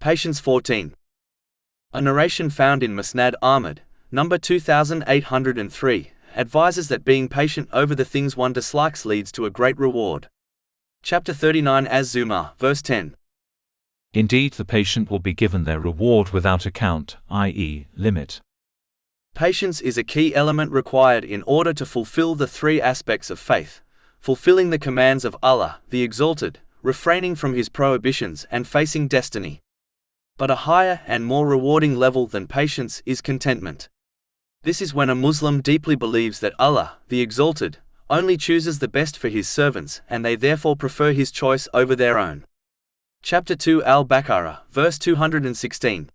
Patience 14. A narration found in Musnad Ahmad, number 2803, advises that being patient over the things one dislikes leads to a great reward. Chapter 39 Az-Zumar, verse 10. Indeed, the patient will be given their reward without account, i.e., limit. Patience is a key element required in order to fulfill the three aspects of faith: fulfilling the commands of Allah, the Exalted, refraining from His prohibitions, and facing destiny. But a higher and more rewarding level than patience is contentment. This is when a Muslim deeply believes that Allah, the Exalted, only chooses the best for His servants, and they therefore prefer His choice over their own. Chapter 2 Al-Baqarah, verse 216.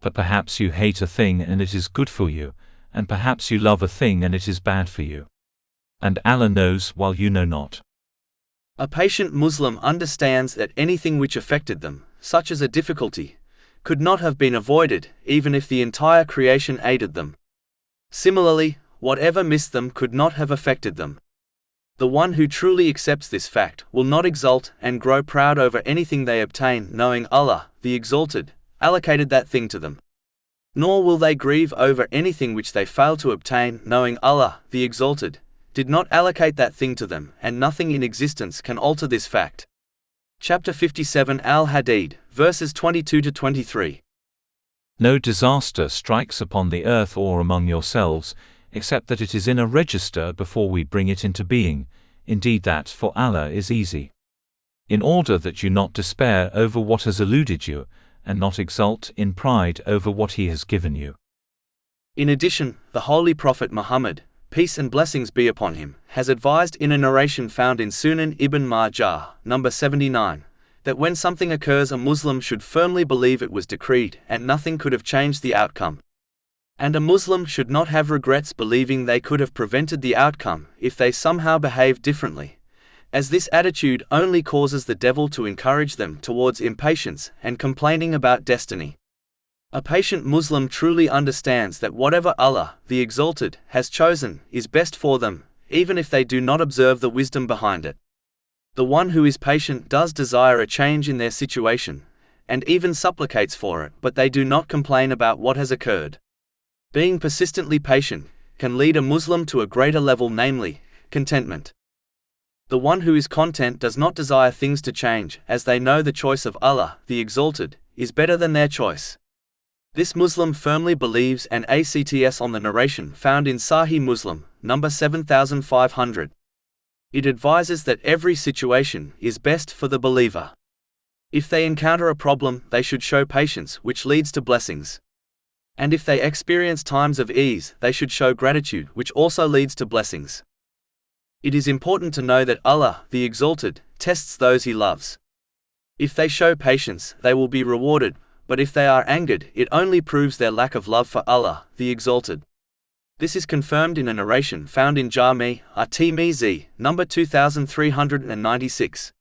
But perhaps you hate a thing and it is good for you, and perhaps you love a thing and it is bad for you. And Allah knows while you know not. A patient Muslim understands that anything which affected them, such as a difficulty, could not have been avoided, even if the entire creation aided them. Similarly, whatever missed them could not have affected them. The one who truly accepts this fact will not exult and grow proud over anything they obtain, knowing Allah, the Exalted, allocated that thing to them. Nor will they grieve over anything which they fail to obtain, knowing Allah, the Exalted, did not allocate that thing to them, and nothing in existence can alter this fact. Chapter 57 Al-Hadid, verses 22 to 23. No disaster strikes upon the earth or among yourselves, except that it is in a register before we bring it into being. Indeed, that for Allah is easy. In order that you not despair over what has eluded you, and not exult in pride over what He has given you. In addition, the Holy Prophet Muhammad, peace and blessings be upon him, has advised in a narration found in Sunan Ibn Majah, number 79, that when something occurs, a Muslim should firmly believe it was decreed and nothing could have changed the outcome. And a Muslim should not have regrets believing they could have prevented the outcome if they somehow behaved differently, as this attitude only causes the devil to encourage them towards impatience and complaining about destiny. A patient Muslim truly understands that whatever Allah, the Exalted, has chosen is best for them, even if they do not observe the wisdom behind it. The one who is patient does desire a change in their situation, and even supplicates for it, but they do not complain about what has occurred. Being persistently patient can lead a Muslim to a greater level, namely, contentment. The one who is content does not desire things to change, as they know the choice of Allah, the Exalted, is better than their choice. This Muslim firmly believes and acts on the narration found in Sahih Muslim, number 7500. It advises that every situation is best for the believer. If they encounter a problem, they should show patience, which leads to blessings. And if they experience times of ease, they should show gratitude, which also leads to blessings. It is important to know that Allah, the Exalted, tests those He loves. If they show patience, they will be rewarded, but if they are angered, it only proves their lack of love for Allah, the Exalted. This is confirmed in a narration found in Jami' at-Tirmidhi, number 2396.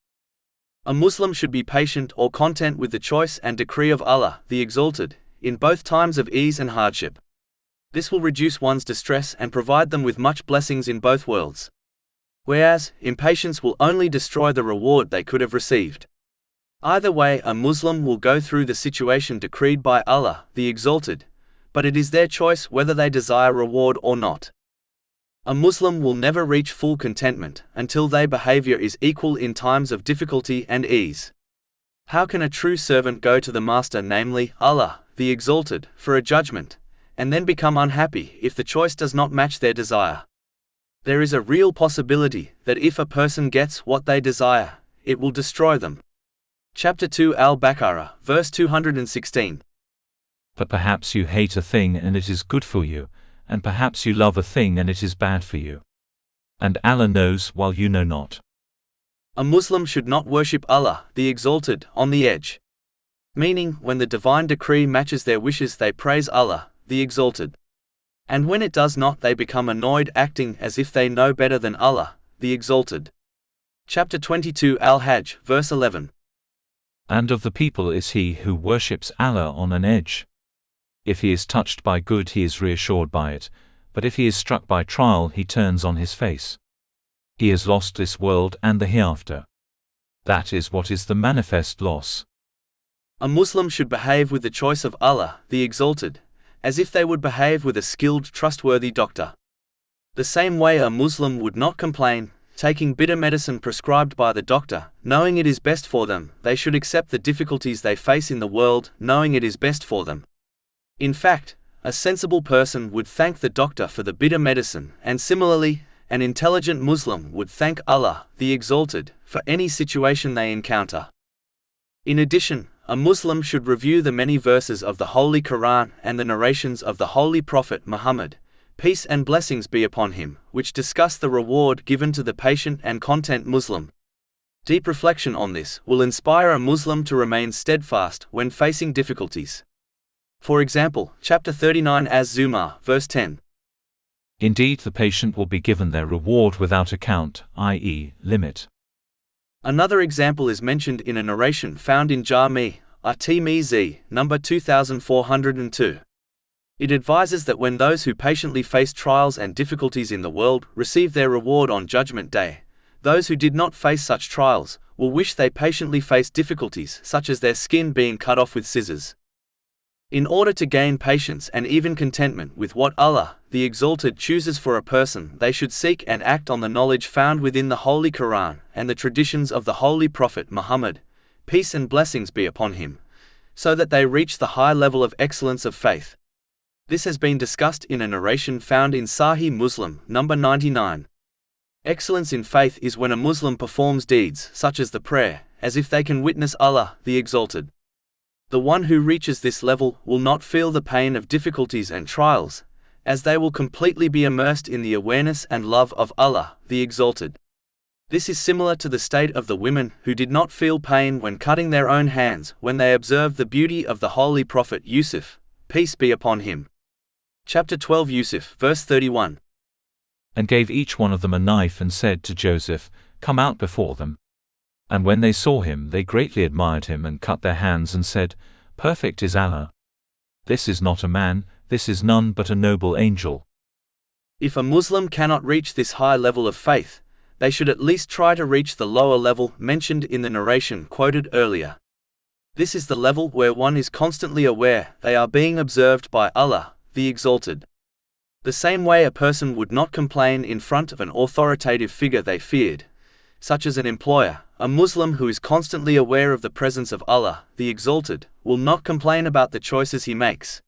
A Muslim should be patient or content with the choice and decree of Allah, the Exalted, in both times of ease and hardship. This will reduce one's distress and provide them with much blessings in both worlds. Whereas, impatience will only destroy the reward they could have received. Either way, a Muslim will go through the situation decreed by Allah, the Exalted, but it is their choice whether they desire reward or not. A Muslim will never reach full contentment until their behavior is equal in times of difficulty and ease. How can a true servant go to the Master, namely, Allah, the Exalted, for a judgment, and then become unhappy if the choice does not match their desire? There is a real possibility that if a person gets what they desire, it will destroy them. Chapter 2 Al-Baqarah, verse 216. But perhaps you hate a thing and it is good for you, and perhaps you love a thing and it is bad for you. And Allah knows while you know not. A Muslim should not worship Allah, the Exalted, on the edge. Meaning, when the divine decree matches their wishes, they praise Allah, the Exalted. And when it does not, they become annoyed, acting as if they know better than Allah, the Exalted. Chapter 22 Al-Hajj, verse 11. And of the people is he who worships Allah on an edge. If he is touched by good, he is reassured by it, but if he is struck by trial, he turns on his face. He has lost this world and the hereafter. That is what is the manifest loss. A Muslim should behave with the choice of Allah, the Exalted, as if they would behave with a skilled, trustworthy doctor. The same way a Muslim would not complain, taking bitter medicine prescribed by the doctor, knowing it is best for them. They should accept the difficulties they face in the world, knowing it is best for them. In fact, a sensible person would thank the doctor for the bitter medicine, and similarly, an intelligent Muslim would thank Allah, the Exalted, for any situation they encounter. In addition, a Muslim should review the many verses of the Holy Quran and the narrations of the Holy Prophet Muhammad, peace and blessings be upon him, which discuss the reward given to the patient and content Muslim. Deep reflection on this will inspire a Muslim to remain steadfast when facing difficulties. For example, chapter 39 Az-Zumar, verse 10. Indeed, the patient will be given their reward without account, i.e., limit. Another example is mentioned in a narration found in Jami' at-Tirmidhi, number 2402. It advises that when those who patiently face trials and difficulties in the world receive their reward on Judgment Day, those who did not face such trials will wish they patiently faced difficulties such as their skin being cut off with scissors. In order to gain patience and even contentment with what Allah, the Exalted, chooses for a person, they should seek and act on the knowledge found within the Holy Quran and the traditions of the Holy Prophet Muhammad, peace and blessings be upon him, so that they reach the high level of excellence of faith. This has been discussed in a narration found in Sahih Muslim, number 99. Excellence in faith is when a Muslim performs deeds such as the prayer, as if they can witness Allah, the Exalted. The one who reaches this level will not feel the pain of difficulties and trials, as they will completely be immersed in the awareness and love of Allah, the Exalted. This is similar to the state of the women who did not feel pain when cutting their own hands when they observed the beauty of the Holy Prophet Yusuf, peace be upon him. Chapter 12 Yusuf, verse 31. And gave each one of them a knife and said to Joseph, Come out before them. And when they saw him, they greatly admired him and cut their hands and said, Perfect is Allah. This is not a man, this is none but a noble angel. If a Muslim cannot reach this high level of faith, they should at least try to reach the lower level mentioned in the narration quoted earlier. This is the level where one is constantly aware they are being observed by Allah, the Exalted. The same way a person would not complain in front of an authoritative figure they feared, such as an employer, a Muslim who is constantly aware of the presence of Allah, the Exalted, will not complain about the choices he makes.